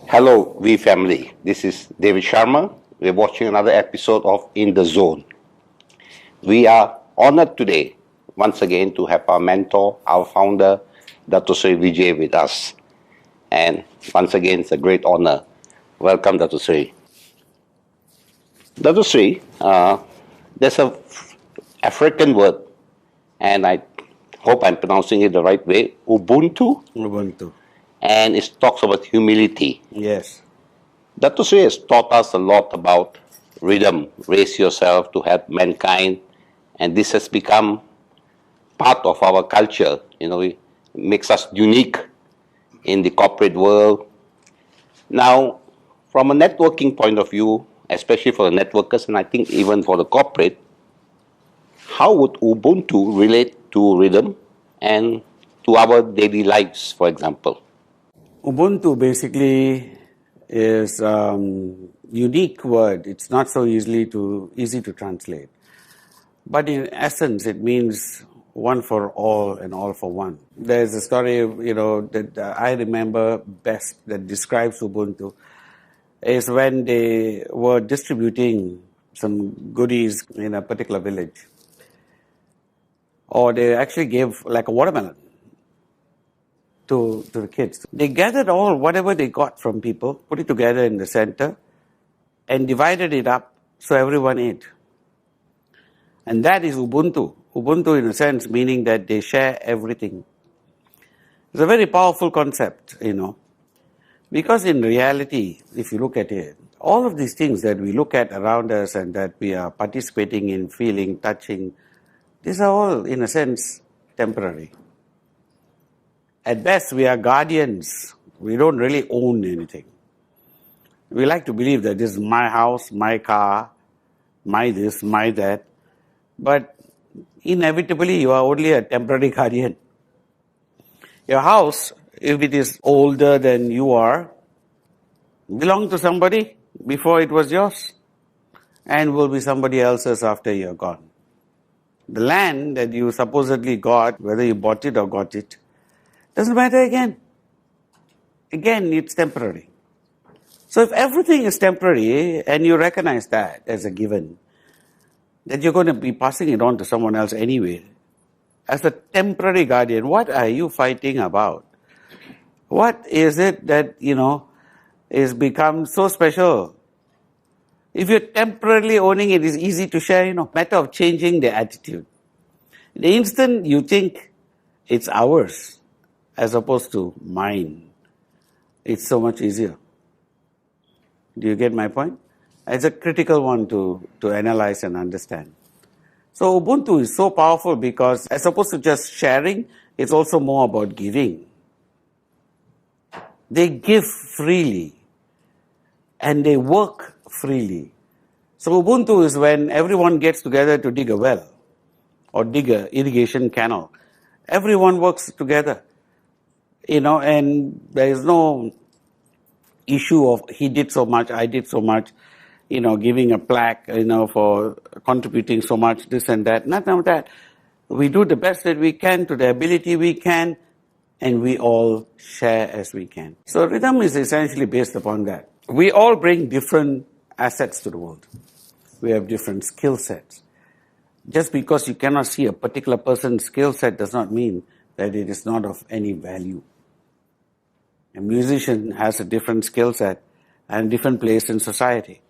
Hello, V family. This is David Sharma. We're watching another episode of In the Zone. We are honored today, once again, to have our mentor, our founder, Dr. Sri Vijay with us. And once again, it's a great honor. Welcome, Dr. Sri. Dr. Sri, there's a African word, and I hope I'm pronouncing it the right way, Ubuntu. Ubuntu. And it talks about humility. Yes. Dr. Sri has taught us a lot about rhythm, raise yourself to help mankind, and this has become part of our culture. It makes us unique in the corporate world. Now, from a networking point of view, especially for the networkers, and I think even for the corporate, how would Ubuntu relate to rhythm and to our daily lives, for example? Ubuntu basically is a unique word. It's not so easy to translate. But in essence, it means one for all and all for one. There's a story, that I remember best that describes Ubuntu is when they were distributing some goodies in a particular village. Or they actually gave like a watermelon to the kids. They gathered whatever they got from people, put it together in the center, and divided it up so everyone ate. And that is Ubuntu. Ubuntu, in a sense, meaning that they share everything. It's a very powerful concept, because in reality, if you look at it, all of these things that we look at around us and that we are participating in, feeling, touching, these are all, in a sense, temporary. At best, we are guardians. We don't really own anything. We like to believe that this is my house, my car, my this, my that. But inevitably, you are only a temporary guardian. Your house, if it is older than you are, belonged to somebody before it was yours and will be somebody else's after you're gone. The land that you supposedly got, whether you bought it or got it, doesn't matter again. Again, it's temporary. So if everything is temporary and you recognize that as a given, that you're going to be passing it on to someone else anyway, as a temporary guardian, what are you fighting about? What is it that, is become so special? If you're temporarily owning it, it's easy to share, matter of changing the attitude. The instant you think it's ours, as opposed to mine, it's so much easier. Do you get my point? It's a critical one to analyze and understand. So Ubuntu is so powerful because as opposed to just sharing, it's also more about giving. They give freely and they work freely. So Ubuntu is when everyone gets together to dig a well or dig an irrigation canal. Everyone works together. And there is no issue of he did so much, I did so much, giving a plaque, for contributing so much, this and that. Nothing of that. We do the best that we can to the ability we can, and we all share as we can. So rhythm is essentially based upon that. We all bring different assets to the world. We have different skill sets. Just because you cannot see a particular person's skill set does not mean that it is not of any value. A musician has a different skill set and a different place in society.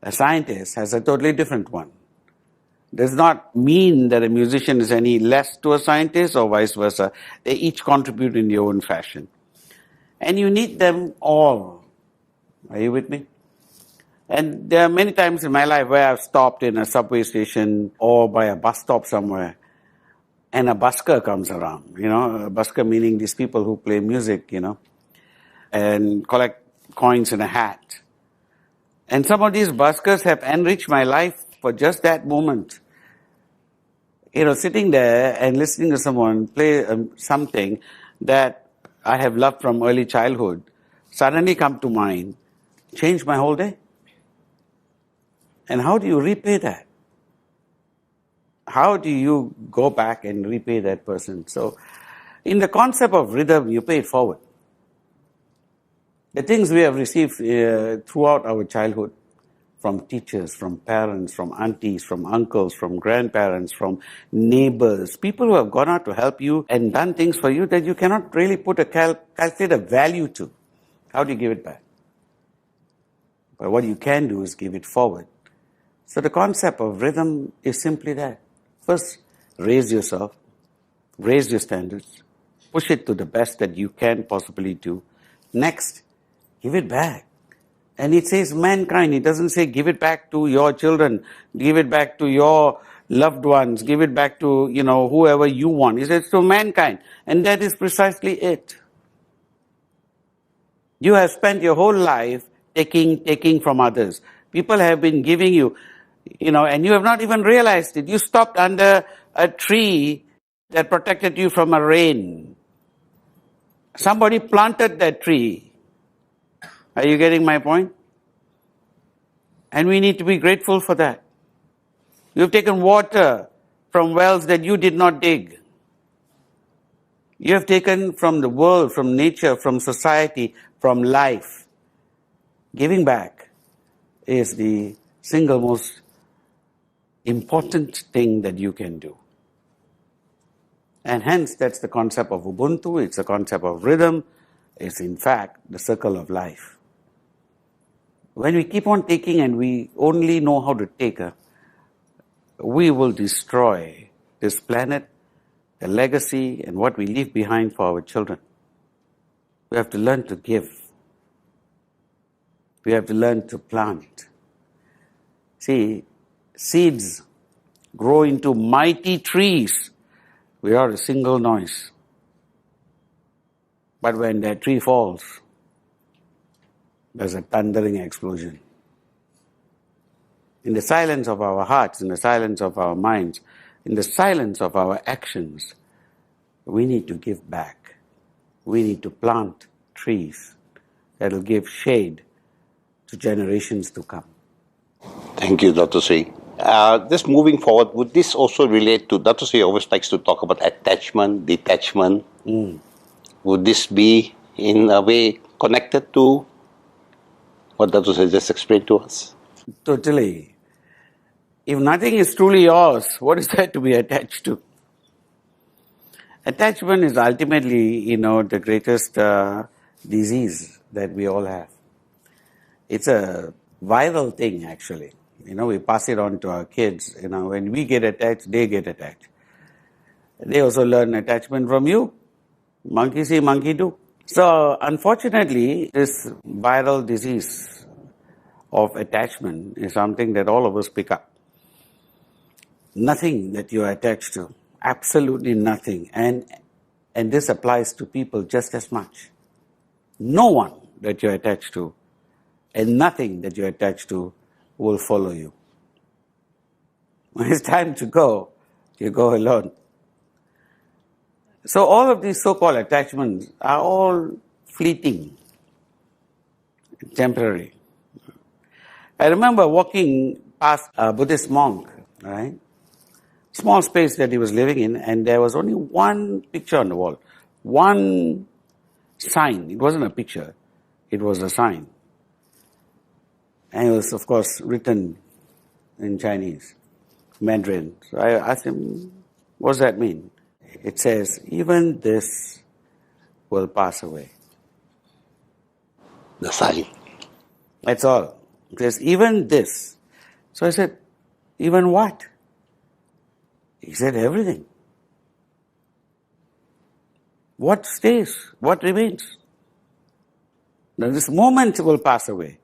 A scientist has a totally different one. Does not mean that a musician is any less to a scientist or vice versa. They each contribute in their own fashion. And you need them all. Are you with me? And there are many times in my life where I've stopped in a subway station or by a bus stop somewhere and a busker comes around, a busker meaning these people who play music, and collect coins in a hat. And some of these buskers have enriched my life for just that moment. Sitting there and listening to someone play something that I have loved from early childhood, suddenly come to mind, changed my whole day. And how do you repay that? How do you go back and repay that person? So in the concept of rhythm, you pay it forward. The things we have received throughout our childhood, from teachers, from parents, from aunties, from uncles, from grandparents, from neighbors, people who have gone out to help you and done things for you that you cannot really put a calculate a value to. How do you give it back? But what you can do is give it forward. So the concept of rhythm is simply that. First, raise yourself, raise your standards, push it to the best that you can possibly do. Next, give it back. And it says mankind. It doesn't say give it back to your children, give it back to your loved ones, give it back to, whoever you want. It says to mankind. And that is precisely it. You have spent your whole life taking from others. People have been giving you, and you have not even realized it. You stopped under a tree that protected you from a rain. Somebody planted that tree. Are you getting my point? And we need to be grateful for that. You've taken water from wells that you did not dig. You have taken from the world, from nature, from society, from life. Giving back is the single most important thing that you can do. And hence, that's the concept of Ubuntu. It's a concept of rhythm. It's in fact the circle of life. When we keep on taking and we only know how to take, we will destroy this planet, the legacy, and what we leave behind for our children. We have to learn to give. We have to learn to plant. See, seeds grow into mighty trees without a single noise. But when that tree falls, there's a thundering explosion. In the silence of our hearts, in the silence of our minds, in the silence of our actions, we need to give back. We need to plant trees that will give shade to generations to come. Thank you, Dr. Sri. Just moving forward, would this also relate to, Dr. Sri always likes to talk about attachment, detachment. Would this be in a way connected to what Dr. Sri just explained to us? Totally. If nothing is truly yours, what is there to be attached to? Attachment is ultimately, the greatest disease that we all have. It's a viral thing, actually. We pass it on to our kids. When we get attached, they get attached. They also learn attachment from you. Monkey see, monkey do. So, unfortunately, this viral disease of attachment is something that all of us pick up. Nothing that you are attached to, absolutely nothing. And this applies to people just as much. No one that you're attached to and nothing that you're attached to will follow you. When it's time to go, you go alone. So all of these so-called attachments are all fleeting, temporary. I remember walking past a Buddhist monk, right? Small space that he was living in, and there was only one picture on the wall, one sign. It wasn't a picture, it was a sign. And it was, of course, written in Chinese, Mandarin. So I asked him, what does that mean? It says, even this will pass away. The sign. That's all. It says, even this. So I said, even what? He said, everything. What stays? What remains? Now this moment will pass away.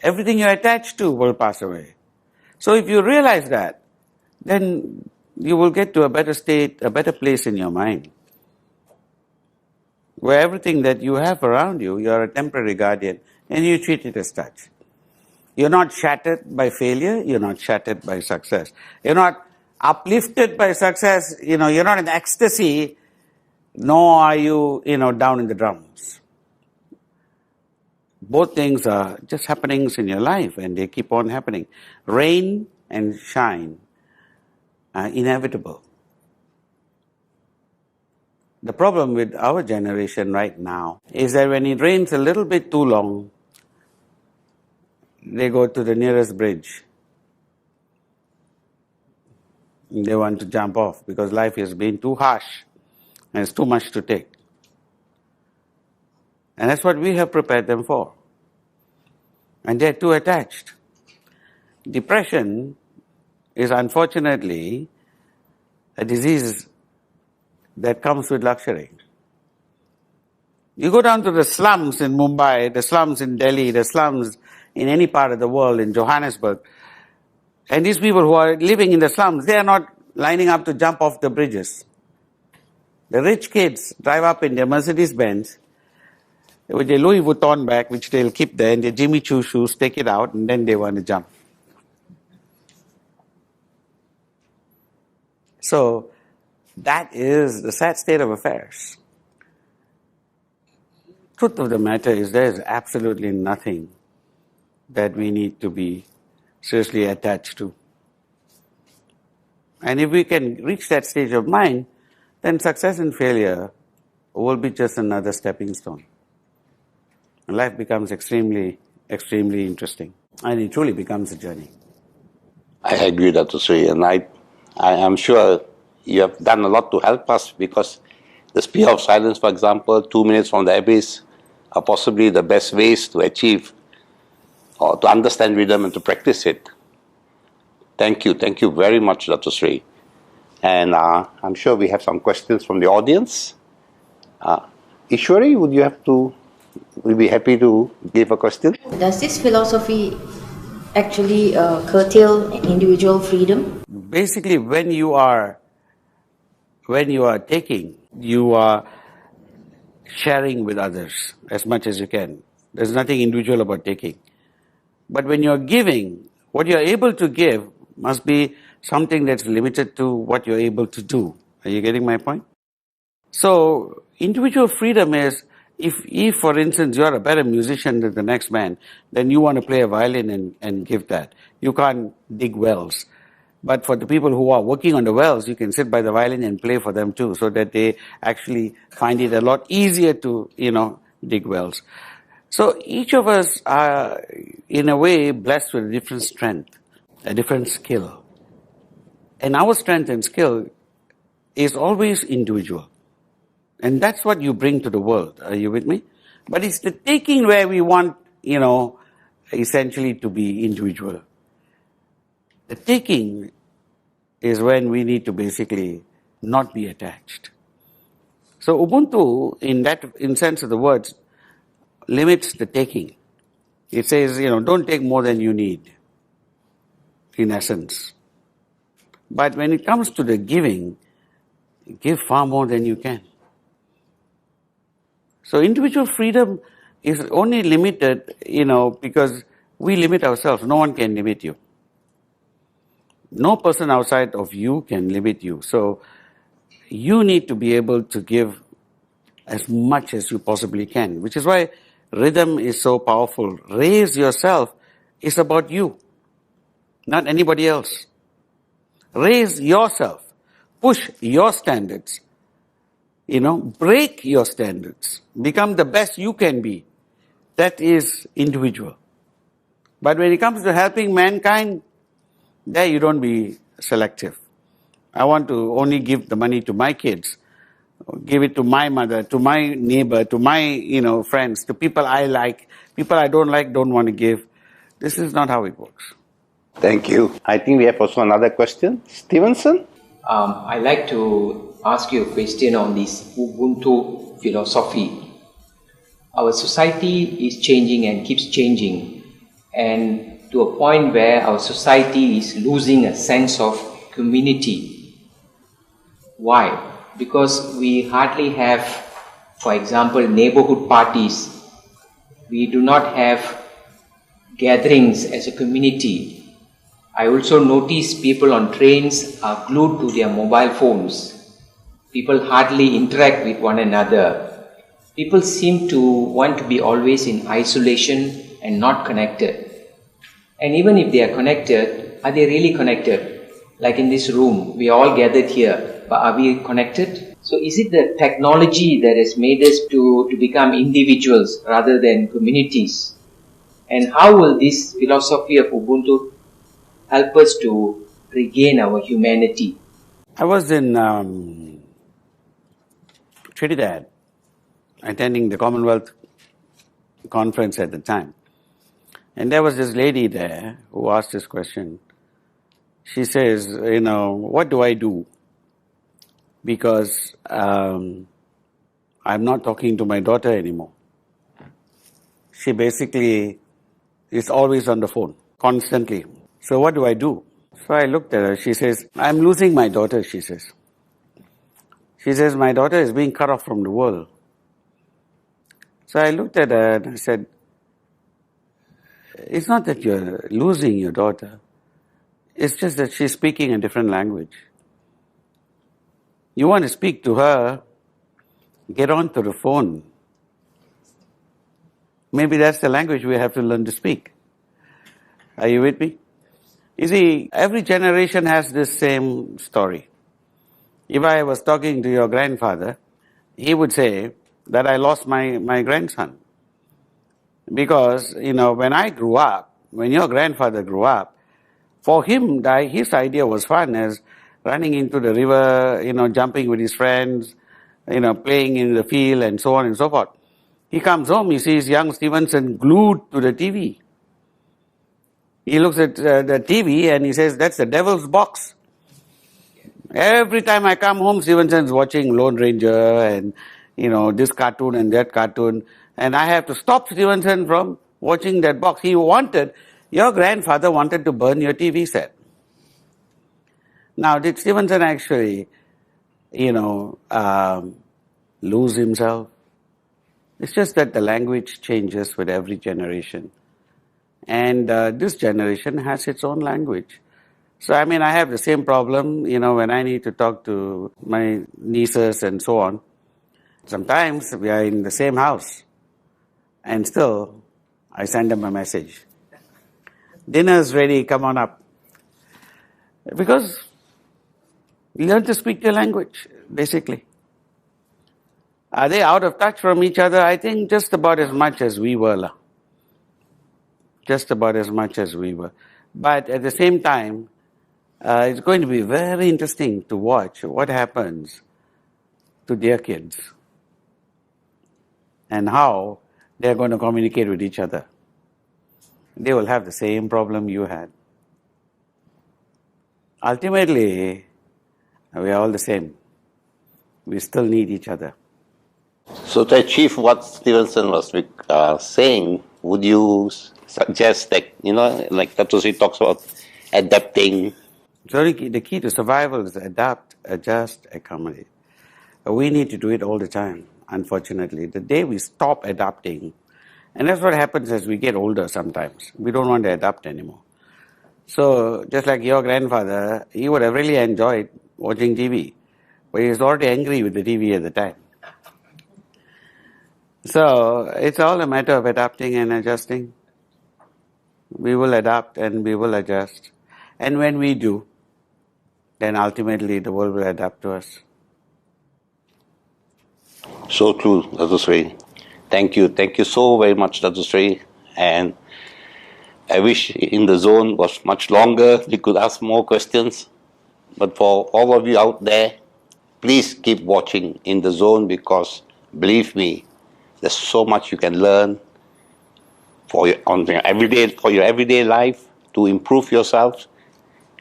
Everything you're attached to will pass away. So if you realize that, then you will get to a better state, a better place in your mind, where everything that you have around you, you're a temporary guardian, and you treat it as such. You're not shattered by failure, you're not shattered by success. You're not uplifted by success, you're not in ecstasy, nor are you, down in the drums. Both things are just happenings in your life, and they keep on happening. Rain and shine are inevitable. The problem with our generation right now is that when it rains a little bit too long, they go to the nearest bridge. They want to jump off because life has been too harsh and it's too much to take. And that's what we have prepared them for. And they're too attached. Depression is unfortunately a disease that comes with luxury. You go down to the slums in Mumbai, the slums in Delhi, the slums in any part of the world, in Johannesburg, and these people who are living in the slums, they are not lining up to jump off the bridges. The rich kids drive up in their Mercedes-Benz with their Louis Vuitton bag, which they'll keep there, and their Jimmy Choo shoes, take it out, and then they want to jump. So that is the sad state of affairs. Truth of the matter is there is absolutely nothing that we need to be seriously attached to. And if we can reach that stage of mind, then success and failure will be just another stepping stone. And life becomes extremely, extremely interesting. And it truly becomes a journey. I agree, Dr. Sri, and I am sure you have done a lot to help us, because the spear of silence, for example, 2 minutes from the abyss, are possibly the best ways to achieve or to understand rhythm and to practice it. Thank you very much, Dr. Sri. And I'm sure we have some questions from the audience. Ishwari, would be happy to give a question? Does this philosophy actually curtail individual freedom? Basically, when you are taking, you are sharing with others as much as you can. There's nothing individual about taking. But when you're giving, what you're able to give must be something that's limited to what you're able to do. Are you getting my point? So, individual freedom is, if for instance, you're a better musician than the next man, then you want to play a violin and give that. You can't dig wells. But for the people who are working on the wells, you can sit by the violin and play for them too, so that they actually find it a lot easier to, dig wells. So each of us are, in a way, blessed with a different strength, a different skill. And our strength and skill is always individual. And that's what you bring to the world. Are you with me? But it's the taking where we want, essentially to be individual. The taking is when we need to basically not be attached. So Ubuntu, in sense of the words, limits the taking. It says, don't take more than you need, in essence. But when it comes to the giving, give far more than you can. So individual freedom is only limited, because we limit ourselves. No one can limit you. No person outside of you can limit you. So you need to be able to give as much as you possibly can, which is why rhythm is so powerful. Raise yourself is about you, not anybody else. Raise yourself. Push your standards. Break your standards. Become the best you can be. That is individual. But when it comes to helping mankind, there you don't be selective. I want to only give the money to my kids, give it to my mother, to my neighbor, to my, friends, to people I like. People I don't like, don't want to give. This is not how it works. Thank you. I think we have also another question. Stevenson? I'd like to ask you a question on this Ubuntu philosophy. Our society is changing and keeps changing, and to a point where our society is losing a sense of community. Why? Because we hardly have, for example, neighborhood parties. We do not have gatherings as a community. I also notice people on trains are glued to their mobile phones. People hardly interact with one another. People seem to want to be always in isolation and not connected. And even if they are connected, are they really connected? Like in this room, we are all gathered here, but are we connected? So is it the technology that has made us to become individuals rather than communities? And how will this philosophy of Ubuntu help us to regain our humanity? I was in Trinidad attending the Commonwealth conference at the time. And there was this lady there who asked this question. She says, what do I do? Because I'm not talking to my daughter anymore. She basically is always on the phone, constantly. So what do I do? So I looked at her. She says, I'm losing my daughter, she says. She says, my daughter is being cut off from the world. So I looked at her and I said, it's not that you're losing your daughter. It's just that she's speaking a different language. You want to speak to her, get onto the phone. Maybe that's the language we have to learn to speak. Are you with me? You see, every generation has this same story. If I was talking to your grandfather, he would say that I lost my grandson. Because, when I grew up, when your grandfather grew up, for him, his idea was fun as running into the river, jumping with his friends, playing in the field and so on and so forth. He comes home, he sees young Stevenson glued to the TV. He looks at the TV and he says, that's the devil's box. Every time I come home, Stevenson's watching Lone Ranger and, this cartoon and that cartoon. And I have to stop Stevenson from watching that box. Your grandfather wanted to burn your TV set. Now, did Stevenson actually, lose himself? It's just that the language changes with every generation. And this generation has its own language. So, I have the same problem, when I need to talk to my nieces and so on. Sometimes we are in the same house and still I send them a message. Dinner's ready, come on up. Because we learn to speak their language, basically. Are they out of touch from each other? I think just about as much as we were. Just about as much as we were. But at the same time, it's going to be very interesting to watch what happens to their kids and how they're going to communicate with each other. They will have the same problem you had. Ultimately, we are all the same. We still need each other. So to achieve what Stevenson was saying, would you suggest that, like Tatosi talks about adapting? So the key to survival is adapt, adjust, accommodate. We need to do it all the time, unfortunately. The day we stop adapting, and that's what happens as we get older sometimes. We don't want to adapt anymore. So just like your grandfather, he would have really enjoyed watching TV, but he was already angry with the TV at the time. So it's all a matter of adapting and adjusting. We will adapt and we will adjust. And when we do, then ultimately the world will adapt to us. So true, Dr. Sri. Thank you. Thank you so very much, Dr. Sri. And I wish In the Zone was much longer. We could ask more questions. But for all of you out there, please keep watching In the Zone because, believe me, there's so much you can learn for your everyday life to improve yourself,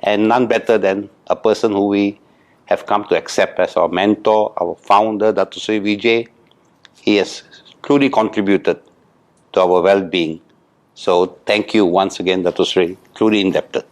and none better than a person who we have come to accept as our mentor, our founder, Dr. Sri Vijay. He has truly contributed to our well-being. So thank you once again, Dr. Sri, truly indebted.